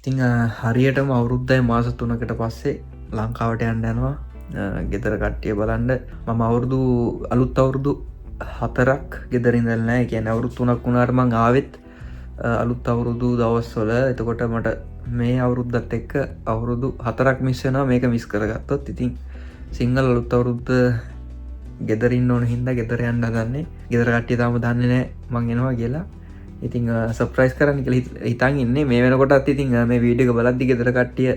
ඉතිං හරියටම අවුරුද්දයි මාස 3කට පස්සේ ලංකාවට යන්න යනවා ගෙදර කට්ටිය බලන්ඩ. මම අවුරුදු අලුත් අවුරුදු 4ක් ගෙදරින්දල්නෑ කියන අවුරුත් 3ක් වුණාට මං ආවෙත් අලුත් අවුරුදු දවස්වල. එතකොට මට මේ අවුරුද්දත් එක්ක අවුරුදු 4ක් මිස්සනවා මේක මිස් කරගත්තොත්. ඉතින් සිංහල අලුත් අවුරුද්ද ගෙදරින් ඕන හින්දා ගෙදර යන්න හදන්නේ. ගෙදර කට්ටිය තාම දන්නේ නැහැ මං එනවා කියලා. ඉතින් සප්‍රයිස් කරන්න කියලා හිතන් ඉන්නේ. මේ වෙනකොටත් ඉතින් මේ වීඩියෝ එක බලද්දි ගෙදර කට්ටිය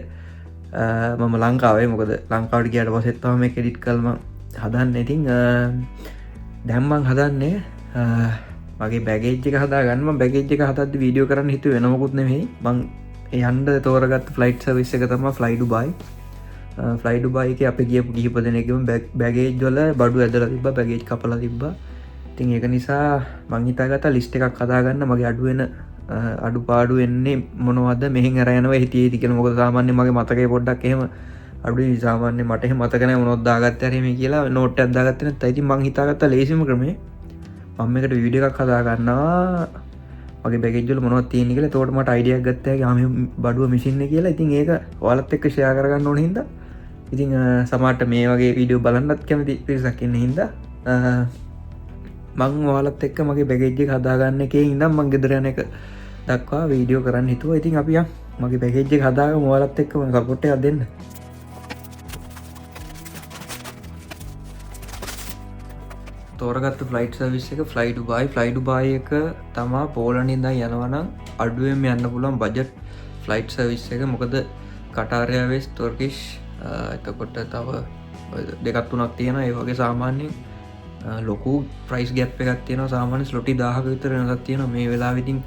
මම ලංකාවේ මොකද ලංකාවට ගියාට පස්සෙත් තමයි මේක එඩිට් කරලා හදන්නේ. ඉතින් දැන් මං හදන්නේ මගේ බැගේජ් එක හදාගන්න. මම බැගේජ් එක හදද්දි වීඩියෝ කරන්න හිතුවේ වෙන මොකුත් නෙමෙයි. මං යන්න තෝරගත්ත ෆ්ලයිට් සර්විස් එක තමයි ෆ්ලයි ඩුබායි. ෆ්ලයි ඩුබායි එකේ අපි ගියපු කිහිප දෙනෙක්ගේම බැගේජ් වල බඩු ඇදලා තිබ්බා, බැගේජ් කපලා තිබ්බා. ඉතින් ඒක නිසා මං හිතාගත්තා ලිස්ට් එකක් හදාගන්න මගේ අඩුවෙන අඩුපාඩු එන්නේ මොනවද මෙහෙන් අර යනවා හිතේදී කියලා. මොකද සාමාන්‍යයෙන් මගේ මතකේ පොඩ්ඩක් එහෙම අඩුයි. සාමාන්‍යයෙන් මට එහෙම මතක නැහැ මොනවද දාගත්තේ හරි මේ කියලා නෝට් එකක් දාගත්තේ නැත්නම්. ඉතින් මං හිතාගත්තා ලේසිම ක්‍රමේ මම මේකට වීඩියෝ එකක් හදාගන්නවා මගේ බැගේජ් වල මොනවද තියෙන්නේ කියලා. එතකොට මට අයිඩියා එකක් ගත්තා ආ මේ බඩුව මිසින් නේ කියලා. ඉතින් ඒක ඔයාලත් එක්ක ෂෙයා කරගන්න ඕන හින්දා ඉතින් සමහරට මේ වගේ වීඩියෝ බලන්නත් කැමති පිරිසක් ඉන්න හින්දා මං ඔයාලත් එක්ක මගේ බැගේජ් එක හදාගන්න එකේ ඉඳන් මං ගෙදර යන එක දක්වා වීඩියෝ කරන්න හිතුවා. ඉතින් අපි යන් මගේ බැගේජ් එක හදාගමු ඔයාලත් එක්ක සපෝට් එකක් දෙන්න. තෝරගත්ත ෆ්ලයිට් සර්විස් එක ෆ්ලයි ඩුබායි. ෆ්ලයි ඩුබායි එක තමා පෝලන්ඩ් ඉඳන් යනවා නම් අඩුවෙන්ම යන්න පුළුවන් බජට් ෆ්ලයිට් සර්විස් එක. මොකද කටාර් එයාර්වේස්, ටර්කිෂ් එතකොට තව දෙකක් තුනක් තියෙනවා. ඒ වගේ සාමාන්‍යයෙන් ලොකු ප්‍රයිස් ගැප් එකක් තියෙනවා. සාමාන්‍ය ස්ලොටි 1000ක විතර වෙනසක් තියෙනවා. මේ වෙලාවෙ ඉතින්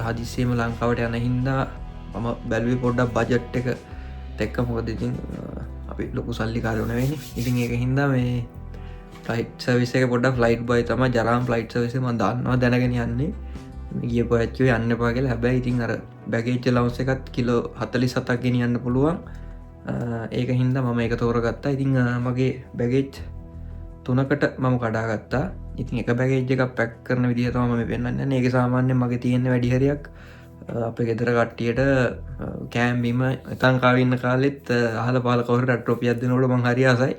හදිස්සියෙම ලංකාවට යන හින්දා මම බැලුවේ පොඩ්ඩක් බජට් එක එක්ක. මොකද ඉතින් අපි ලොකු සල්ලිකාරයෝ නෙවෙයිනේ. ඉතින් ඒක හින්දා මේ ෆ්ලයිට් සර්විස් එක පොඩ්ඩක් ෆ්ලයිට් බොයි තමයි ජරාම් ෆ්ලයිට් සර්විස් එක මම දන්නවා දැනගෙන යන්නේ. ගියපු ඇච්චෝ යන්න එපා කියලා. හැබැයි ඉතින් අර බැගේජ් ලවුන්ස් එකත් කිලෝ 47ක් ගෙනියන්න පුළුවන්. ඒක හින්දා මම ඒක තෝරගත්තා. ඉතින් මගේ බැගේජ් 3කට මම කඩාගත්තා. ඉතින් එක බැගේජ් එකක් පැක් කරන විදිහ තමයි මම පෙන්නන්නේ. මේක සාමාන්‍යයෙන් මගේ තියෙන වැඩි හරියක් අපේ ගෙදර කට්ටියට කෑම් බීම නැතන් කාවේ ඉන්න කාලෙත් අහල පහල කවුරු රට්ටෝපියක් දෙනකොට මං හරි ආසයි.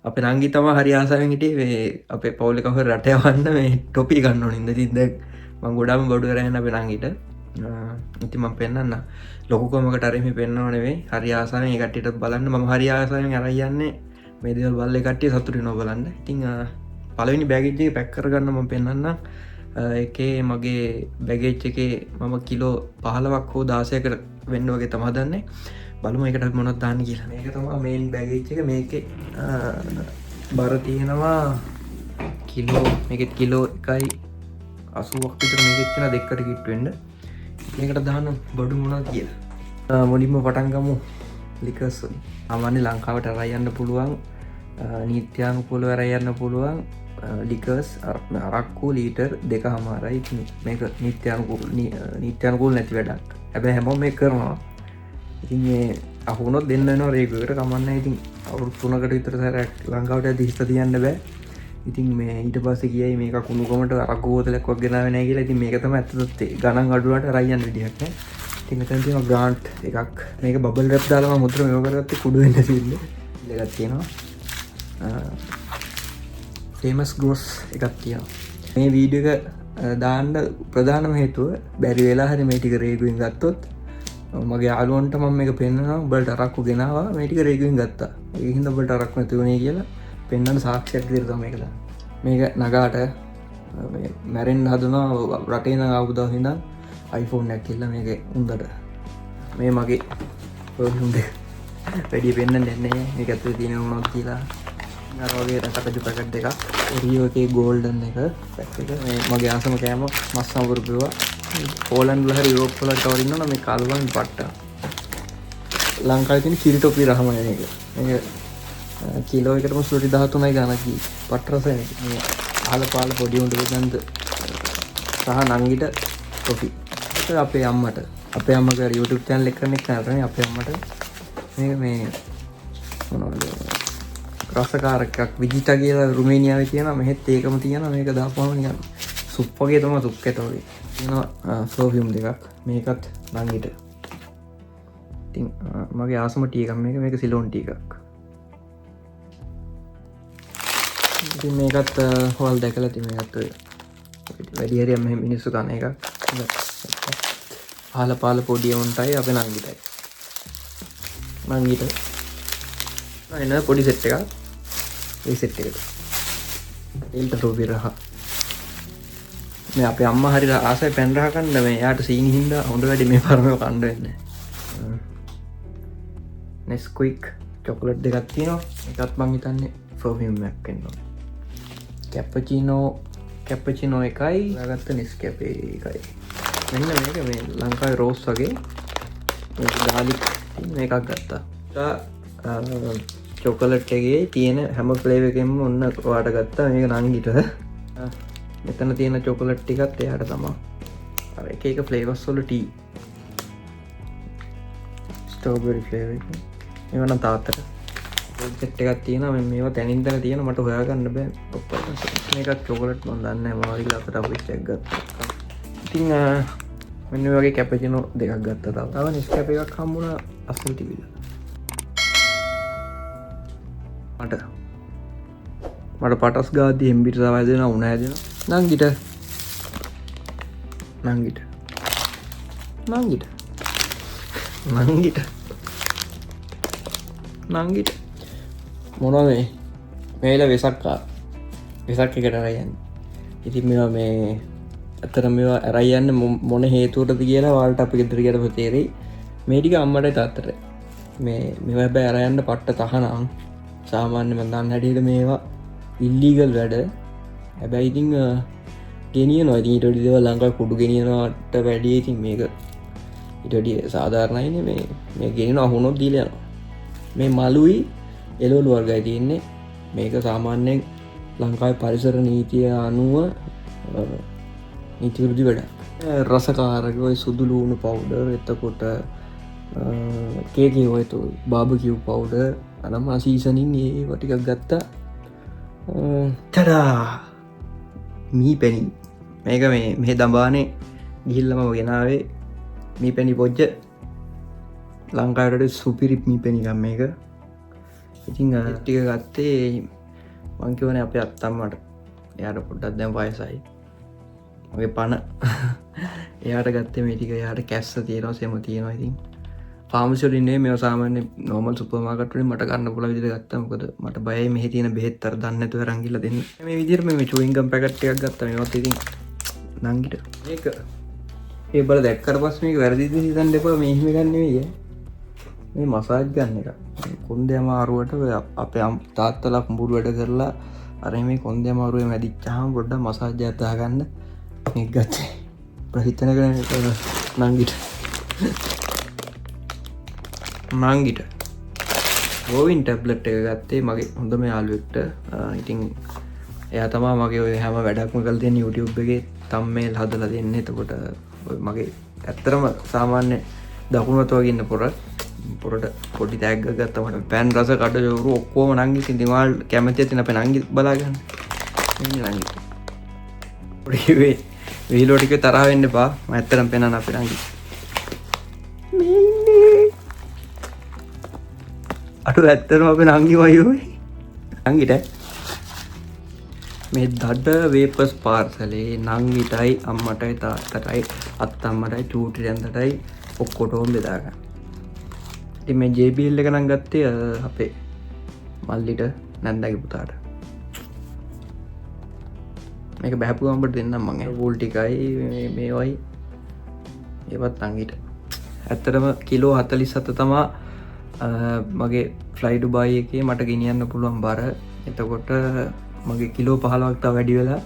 අපේ නංගි තමයි හරි ආසයෙන් හිටියේ මේ අපේ පවුලේ කවුරු රට යවන්න මේ ටොපි ගන්න ඕනේ. ඉතින් දැන් මං ගොඩාම බඩු කරගෙන අපේ නංගිට ඉතින් මම පෙන්නන්න ලොකු කොමකට අර මේ පෙන්නව නෙවෙයි. හරි ආසයෙන් මේ කට්ටියට බලන්න මම හරි ආසයෙන් අරන් යන්නේ මේ දේවල් බලලා කට්ටිය සතුටු වෙනවා බලන්න. ඉතින් පළවෙනි බෑගේජ් එක පැක් කරගන්න මම පෙන්නන්න. ඒකේ මගේ බෑගේජ් එකේ මම කිලෝ 15ක් හෝ 16කට වෙන්න වගේ තමයි හදන්නේ. බලමු ඒකට මොනවද දාන්න කියලා. මේක තමයි මේන් බෑගේජ් එක. මේකේ බර තියෙනවා කිලෝ මේකෙත් කිලෝ 1.80ක් විතර මේකෙත් තියෙනවා දෙකකට කිට් වෙන්න. මේකට දාන්න බඩු මොනවද කියලා. මුලින්ම පටන් ගමු ලිකර්ස් වලින්. සාමාන්‍ය ලංකාවට අරන් යන්න පුළුවන් නීත්‍යානුකූලව අරන් යන්න පුළුවන් ලිකර්ස් අරක්කු ලීටර් 2.5යි. මේක නීත්‍යානුකූල නැති වැඩක්. හැබැයි හැමෝම මේක කරනවා. ඉතින් මේ අහුනොත් දෙන්න වෙනවා රේගුවකට කමන්නේ. ඉතින් අවුරුදු 3කට විතර සැරයක් ලංකාවට ඇදී හිත තියන්න බෑ. ඉතින් මේ ඊට පස්සේ ගියයි මේක කුණුකමට අරක්කු බෝතලයක් වගේ ගෙනාවේ නැහැ කියලා. ඉතින් මේක තමයි ඇත්තට ගණන් අඩුවට අරන් යන්න විදියක් නෑ. ඉතින් මෙතන තියෙනවා ග්‍රාන්ට් එකක්. මේක බබල් රැප් දාලා මම මුද්‍ර මේව කරගත්තේ කුඩු වෙන්න සිල්ල. දෙකක් තියෙනවා. ෆේමස් ග්‍රොස් එකක් තියෙනවා. මේ වීඩියෝ එක දාන්න ප්‍රධානම හේතුව බැරි වෙලා හරි මේ ටික රේගුවෙන් ගත්තොත් මගේ යාළුවන්ට මම මේක පෙන්නනවා. උඹලට අරක්කු ගෙනාවා මේ ටික රේගුවෙන් ගත්තා. ඒක හින්දා උඹලට අරක්කු නැති වුණේ කියලා පෙන්නන සාක්ෂියක් විදිහට තමයි මේක දාන්නේ. මේක නගාට මැරෙන්න හදනවා රටේ ඉඳන් ආපු දවස් ඉඳන් iPhone එකක් කියලා මේක උන්දට මේ මගේ පර්ෆියුම් එක වැඩි පෙන්නන්නේ නැහැ. මේක ඇතුලේ තියෙන මොනවද කියලා අර වගේ රටකජු පැකට් දෙකක් රියෝ එකේ ගෝල්ඩන් එක පැක් එක. මේ මගේ ආසම කෑම මස් සම්බුරු බිව්වා. පෝලන්ඩ් වල හරි යුරෝප් වල කවර ඉන්නවනම් මේ කාලුවන් පට්ට ලංකාවේ තියෙන කිරි ටොපි රහම මේක. මේක කිලෝ එකටම ස්ලොටි 13යි ගානක් කි පට් රසයි මේක. මේ අහල පාල පොඩි උණ්ඩ දෙන්නත් සහ නංගිට ටොපි. ඒක අපේ අම්මට අපේ අම්මගේ YouTube channel එක කරන එක නෑ. අපේ අම්මට මේක මේ මොනවද රසකාරකයක් විජිටා කියලා රුමේනියාවේ තියෙනවා. මෙහෙත් ඒකම තියෙනවා. මේක දාපුවම නිකන් සුප් වගේ තමයි. සුප් එකට වගේ තියෙනවා. පර්ෆියුම් දෙකක්. මේකත් නංගිට. මේක මේ මොනවද ක්‍රොසකාරකයක් විජිටා කියලා රුමේනියාවේ තියෙනවා. මෙහෙත් ඒකම තියෙනවා. මේක දාපුවම නිකන් සුප් වගේ තමයි. සුප් එකට වගේ. මේක මේ මොනවද ක්‍රොසකාරකයක් විජිටා කියලා රුමේනියාවේ තියෙනවා. මෙහෙත් ඒකම තියෙනවා. ඉතින් මගේ ආසම ටී එකක් මේක සිලෝන් ටී එකක්. ඉතින් මේකත් හොල් දැකලා ඉතින් මේකත් වැඩි හරියක් මෙහෙම මිනිස්සු කන එකක්. පාල පොඩි උන්ටයි අපේ නංගිටයි. නංගිට එන පොඩි සෙට් එකක්. ඒ සෙට් එකට ඒල්ට රෝබි රහ. මේ අපේ අම්මා හරි ආසයි පැන් රහ කන්න. මේ යාට සීනි හින්දා හොඳ වැඩි මේ පරමව කන්න වෙන්නේ. Nesquik චොකලට් දෙකක් තියෙනවා. එකත් මං හිතන්නේ පර්ෆියුම් එකක් වෙනවා. කැප්පචිනෝ එකයි ගත්ත Nescafe එකයි. මෙන්න මේක මේ ලංකාවේ රෝස් වගේ ගාලික් මේකක් ගත්තා. චොකලට් එකේ තියෙන හැම ෆ්ලේවර් එකෙන්ම ඔන්න ඔයාට ගත්තා. මේක නංගිට. මෙතන තියෙන චොකලට් ටිකත් එයාට තමයි. අර එක ෆ්ලේවර්ස් වල ටී. ස්ට්‍රෝබෙරි ෆ්ලේවර් එක. මේවා නම් තාත්තට. සෙට් එකක් තියෙනවා. මේවා තැනින් තැන තියෙනවා. මට හොයාගන්න බෑ. ඔක්කොම මේකත් චොකලට් මම දන්නේ නැහැ. මාරිලා අපිට අපිට එකක් ගත්තා. ඉතින් මෙන්න මේ වගේ කැපචිනෝ දෙකක් ගත්තා. තව Nescafe එකක් හම්බුණා අසල් තිබිලා. මට පටස් ගාදී එම්බිට තව හැදෙනවා උණ හැදෙනවා. නංගිට මොනවා මේල වෙසක් එකට අරයන්න. ඉතින් මේවා මේ ඇතර මේවා ඇරයන්න මොන හේතුවටද කියලා වාල්ට අපි ගෙදරගට තේරෙයි. මේ ටික අම්මට තාත්තට මේ හැබැයි අරයන්න පට්ට තහනම් සාමාන්‍ය මන්දන්න හැටියට මේවා ඉල්ලීගල් වැඩ. හැබැයි ඉතින් ගෙනියනවා. ඉතින් ඊට වඩා දේවල් ලංකාවේ කුඩු ගෙනියනවට වැඩිය ඉතින් මේක ඊට වඩා සාධාරණයිනේ. මේ ගෙනියනවා හුනොත් දීලා යනවා. මේ මලුයි එළවලු වර්ගයි තියෙන්නේ. මේක සාමාන්‍යයෙන් ලංකාවේ පරිසර නීතිය අනුව නීති විරුද්ධ වැඩක්. රසකාරක ඔය සුදු ලුණු පවුඩර්, එතකොට කේකේ ඔය බාබකියු පවුඩර් අනම සීසනින් ඒවා ටිකක් ගත්තා. ටඩා මී පැණි. මේක මේ දඹානේ ගිහිල්ලම ගෙනාවේ මී පැණි පොජ්ජ. ලංකාවට සුපිරි මී පැණිකම් මේක. ඉතින් ටික ගත්තේ මං කියවනේ අපේ අත්තම්මට. එයාට පොඩ්ඩක් දැන් වයසයි. මගේ පණ එයාට ගත්තේ මේ ටික. එයාට කැස්ස තියෙනවා, සෙම තියෙනවා. ඉතින් ෆාමසි වලින් නෙමෙයි මේවා සාමාන්‍ය නෝමල් සුපර් මාකට් වලින් මට ගන්න පුළුවන් විදිහට ගත්තා. මොකද මට බයයි මෙහි තියෙන බෙහෙත් අර දන්නේ නැතුව අරන් ගිහලා දෙන්න. මේ විදිහට මේ චුවින් ගම් පැකට් එකක් ගත්තා. මේවත් ඉතින් නංගිට මේක ඒ බල දැක්කට පස්සේ මේක වැරදිද හිතන්න එපා. මේ එහෙම ගන්න නෙවෙයි. මේ මසාජ් ගන්න එක. කොන්දේ අමාරුවට අපේ තාත්තලා කුඹුරු වැඩ කරලා අර මේ කොන්දේ අමාරුවේ මැදිච්චාම පොඩ්ඩක් මසාජ් එකක් දාගන්න මේක ගත්තේ. ප්‍රහිතන කරන නංගිට ගෝවින් ටැබ්ලට් එක ගත්තේ මගේ හොඳම යාළුවෙක්ට. ඉතින් එයා තමා මගේ ඔය හැම වැඩක්ම කරලා තියෙන YouTube එකේ තම්මේල් හදලා දෙන්නේ. එතකොට මගේ ඇත්තරම සාමාන්‍ය දකුණත වගේ ඉන්න පොරට පොඩි තෑග්ගක් ගත්තා. මට පෑන් රස කඩජෝරු ඔක්කොම නංගිට. ඉතින් ඔයාලා කැමති ඇතින අපේ නංගි බලාගන්න. ඉන්නේ නංගි. පොඩි වීලෝ ටික තරහ වෙන්න එපා. මම ඇත්තටම පෙන්නන අපේ නංගි. අටු ඇත්තටම අපේ නංගි වයෝයි. නංගිට මේ දඩ වේපස් පාර්සලේ නංගිටයි අම්මටයි තාත්තටයි අත්තම්මටයි චූටියන්ටයි ඔක්කොටම බෙදා ගන්න. ඉතින් මේ JBL එක නම් ගත්තේ අපේ මල්ලිට නැන්දාගේ පුතාට. මේක බහැපු ගම්බට දෙන්නම් මම. වූල් ටිකයි මේවයි ඒවත් නංගිට. ඇත්තටම කිලෝ 47 තමා මගේ ෆ්ලයි ඩුබායි එකේ මට ගෙනියන්න පුළුවන් බර. එතකොට මගේ කිලෝ 15ක් තව වැඩි වෙලා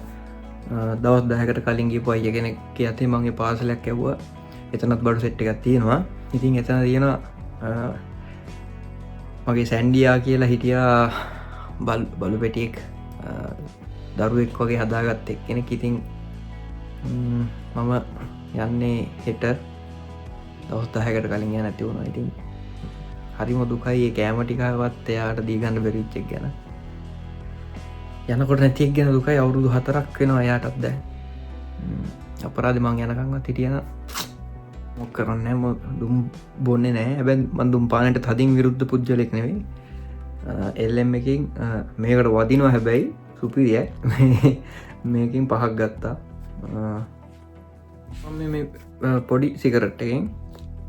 දවස් 10කට කලින් ගිහපු අයියා කෙනෙක් යතේ මම ඒ පාසලයක් ඇව්වා. එතනත් බඩු සෙට් එකක් තියෙනවා. ඉතින් එතන තියෙනවා මගේ සැන්ඩියා කියලා හිටියා බලු පෙටියෙක් දරුවෙක් වගේ හදාගත්ත එක්කෙනෙක්. ඉතින් මම යන්නේ හෙට දවස් 10කට කලින් යන්න නැති වුණා. ඉතින් හරිම දුකයි. ඒ කෑම ටිකවත් එයාට දී ගන්න බැරි වෙච්ච එක ගැන. යනකොට නැති එක ගැන දුකයි. අවුරුදු 4ක් වෙනවා එයාටත් දැන්. අපරාධි මං යනකම්වත් හිටියන මොක් කරන්න දුම් බොන්නේ නෑ හැබැ මන් දුම් පානට තදින් විරුද්ධ පුද්ගලෙක් නෙවෙයි එල්ලම් එකින් මේකට වදිනවා හැබැයි සුපිරිය මේකින් පහක් ගත්තා පොඩි සිකරට්ටකින්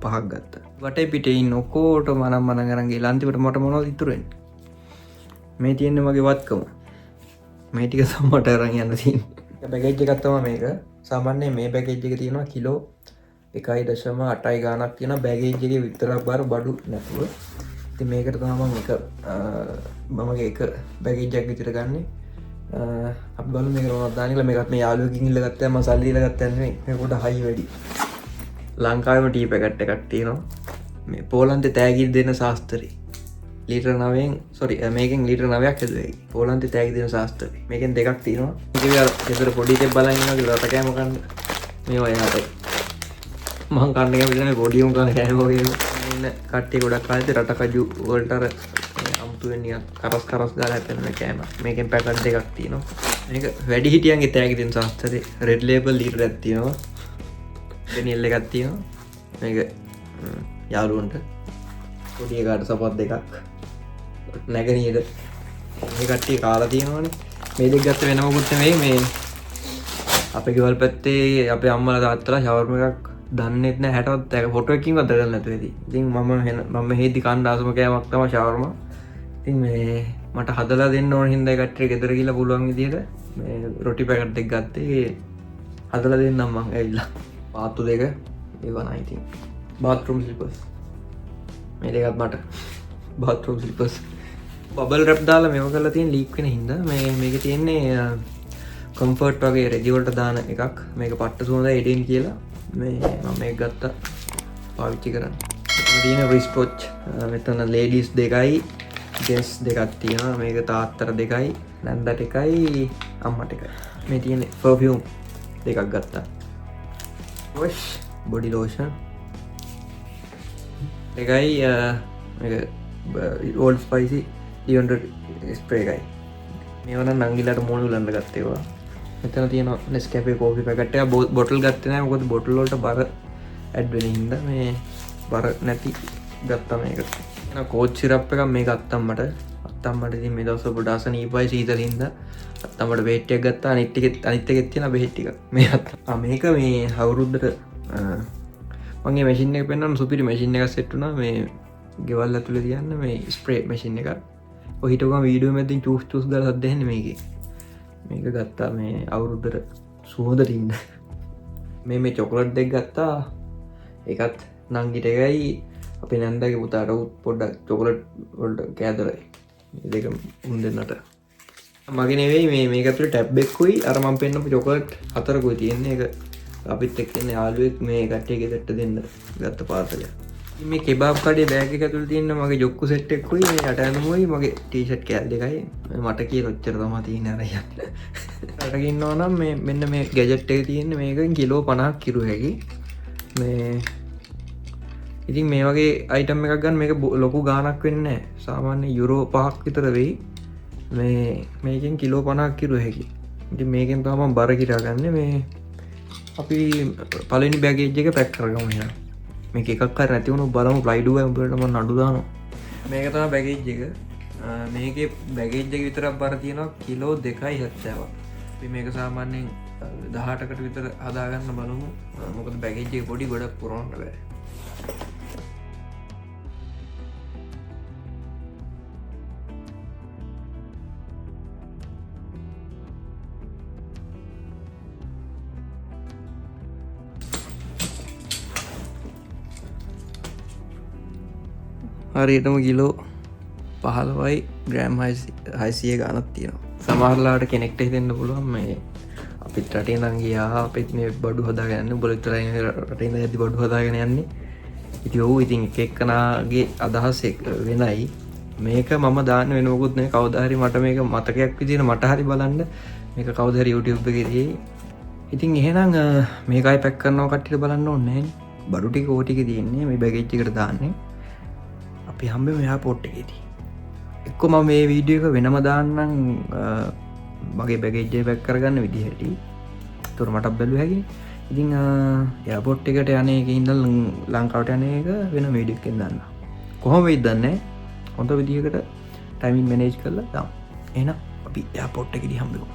පහක් ගත්ත වට පිටයින් නොකෝට මනම් මනගරන්ගේ ලන්තිවට මට මොනො ඉතුරෙන් මේ තියෙන්නේ මගේ වත්කම මේ ටික සම්මට අරන් යන්න තින් බැගෙජ්ජ ගත්තම මේක සාමාන්‍යය මේ බැගෙජ්ජක තියෙනවා කිලෝ 1.8 ගානක් තියෙන බැගේජ්ජගේ විතරක් බර බඩු නැතුව ති මේකට තම එක මමගේ එක බැගේජ්ජක් විතර ගන්නේ අප බල මේ දානිල මේකත් මේ යාලුවකින් ඉල්ල ගත්තම සල්ලීල ගත්තන්නේ මේකොට හයි වැඩි ලංකාවම ටී පැකට්ට කට්ටියනවා මේ පෝලන්ත තෑගිල් දෙන්න ශාස්තරී ලීටර් නවෙන් සොරි මේකෙන් ලීටර් නවයක් ඇදුවේ පෝලන්ත තෑගි දෙන ශාස්තරය මේකෙන් දෙකක් තියෙනවා ෙතර පොඩික බලන්න ලටකෑමකන්න මේ වයහට මං කන්නක විටන ගොඩියුම් කන කෑමෝගේ ඉන්න කට්ටේ ගොඩක් කාලත රටකජු වල්ටර අමුතුවෙනිය කරස් කරස් ගාල ඇපෙන කෑම මේකෙන් පැකට් දෙකක් තියෙනවා මේක වැඩි හිටියන්ගේ තෑගිතින් ශාස්තරය රෙඩ්ලේබල් ලීටර ඇත්තිනවා නිල්ල ගත්තිනවා මේක යාලුවන්ට පොඩියකාට සපත් දෙකක් නැගනීට මේ කට්ටිය කාලා තියෙනවානේ මේ දෙක් ගත්ත වෙනමකුත්ත මේ අප ගෙවල් පැත්තේ අප අම්මල තාත්තලා ශවර්ම එකක් දන්නෙත්න හැටත් ඇක ෆොට එකින් අදරන්න ඇතුවෙති ඉතින් මම හේති කණ්ඩාසම කෑමක්තම ශවර්ම ඉතින් මේ මට හදලා දෙන්න ඕන හින්ද කට්ටේ ගෙදර කියලා පුළුවන් විදියට මේ රොටි පැකට් දෙක් ගත්තේ හදලා දෙන්නම් මං ඇවිල්ලා පාත්තු දෙක ඒවනයිඉතින් බාත්රුම් සිල්පස් මේ දෙකත් මට බාත්රුම් සිල්පස් බබල් රැප් දාලා මෙම කල තියෙන් ලීක්වෙන හිද මේක තියෙන්නේ කොම්ෆර්ට් වගේ රෙදිවලට දාන එකක් මේක පට්ට සුවඳ එඩෙන් කියලා මේ ගත්තා පාවිච්චි කරන්න තියන රිස්පෝච් මෙතන ලේඩිස් දෙකයි ගෙස් දෙකත් තියෙන මේක තාත්තර දෙකයි නැන්දට එකයි අම්මට එකයි මේ තියෙන ෆර්ෆියම් දෙකක් ගත්තා වොෂ් බොඩි ලෝෂන් එකයි ඕල් ස්පයිසි ලියොන්ඩ ස්ප්‍රේ එකයි මේවන නංගිලට මෝනු ලන්න ගත්තේවා මෙතන තියෙන නෙස් කැපේ කෝපි පැකට්ට බොටල් ගත්තන මොකද බොටල්ලෝට බර ඇඩ්වෙන හිද මේ බර නැති ගත්තම එකට කෝච්චිරප් එක මේ ගත්තම්මට අත්තම්මට ති මේ දවස පොඩාස නීපයි සීතලින්ද අත්තමට බේට්ටයක් ගත්තා නිට්ටිකෙත් අනිත්තකෙත් තියෙන බෙහෙට්ටික මේ මේක මේ හවුරුද්දට මගේ මැසින් එක පෙන්න්න සුපිරි මැසින් එක සෙට්ටුන මේ ගෙවල් ඇතුළ තියන්න මේ ස්ප්‍රේට් මැසින් එක ඔහිටක වීඩුව මැතින් චස් චස් ගල සදහෙන මේක මේක ගත්තා මේ අවුරුද්දට සුහෝදටින්ද මේ චොකලට් දෙක් ගත්තා එකත් නංගිට එකයි අපි නැන්දගේ පුතාට උත් පොඩ්ඩක් චොකලට් වොල්ට කෑදරයි දෙක උන් දෙන්නට මගෙනවෙයි මේකතුර ටැබ්බෙක්කුයි අරමම් පෙන්න්නපු චොකලට් අතරකුයි තියෙන්නේ එක අපිත් එක්කන්න යාලුවෙක් මේ කට්ටේ ගෙතට දෙන්න ගත්ත පාතල මේ කෙබාබ් කඩේ බෑග ඇතුළ තියන්න මගේ ජොක්කු සෙට්ටෙක්කුයි යටඇනමුයි මගේ ටීෂට් කෑල් දෙකයි මට කිය රොච්චර තම තිය නරය රටකින්න ඕනම් මෙන්න මේ ගැජට් එක තියෙන මේක කිලෝ 50 කිරු හැකි මේ ඉතින් මේ වගේ අයිටම් එකක් ගන්න මේක ලොකු ගානක් වෙන්න සාමාන්‍ය යුරෝ 5ක් විතර වෙයි මේකෙන් කිලෝ 50 කිරු හැකි ඉති මේකෙන් තම බර කිරාගන්න මේ අපි පලනි බැගේජ් එක පැක් කරගම හෙන මේ එකක් නැතිවුණු බලමු ප්ලයිඩුව ඇම්පටම නඩුදාන මේක තම බැගේජ් එක මේක බැගේජ්ජක විතරක් බර තියෙනවා කිලෝ 2.70 මේක සාමාන්‍යයෙන් 18කට විතර හදාගන්න බලමු මොකද බැගේජ්ජක පොඩි ගොඩක් පුරොන්ට බෑ හරියටම කිලෝ 15යි ග්‍රෑම් 600 ගානක් තියෙනවා සමහරලාට කෙනෙක්ට හිතෙන්න පුළුවන් මේ අපිත් රටේ නම් ගියා අපිත් මේ බඩු හදාගන්න බොලිතරයි රටේ ඇති බඩු හදාගෙන යන්නේ ඉතින් ඔව් ඉතින් එක එක්කනාගේ අදහස් වෙනයි මේක මම දාන්න වෙනවකුත් නේ කවදා හරි මට මේක මතකයක් විදිහට මට හරි බලන්න මේක කවදා හරි YouTube එකේ තියෙයි ඉතින් එහෙනම් මේකයි පැක් කරනවා කට්ටියට බලන්න ඕනේ බඩු ටික ඕ ටික තියෙන්නේ මේ බැගේජ් එකට දාන්නේ අපි හම්බෙම එයාපෝට් එකේදී එක්ක මම මේ වීඩියෝ එක වෙනම දාන්නම් මගේ බැගේජ් එක පැක් කරගන්න විදිහට. ඒතර මට බැලුව හැකි. ඉතිං එයාපොට් එකට යන එක ඉඳල් ලංකාවට යන එක වෙන වීඩියක්ෙන් දන්න කොහොම වෙයි දන්නේ හොඳ විදිකට ටයිමින් මැනේජ් කරලා දම් එන අපි එයාපොට් එකෙදි හම්බිමු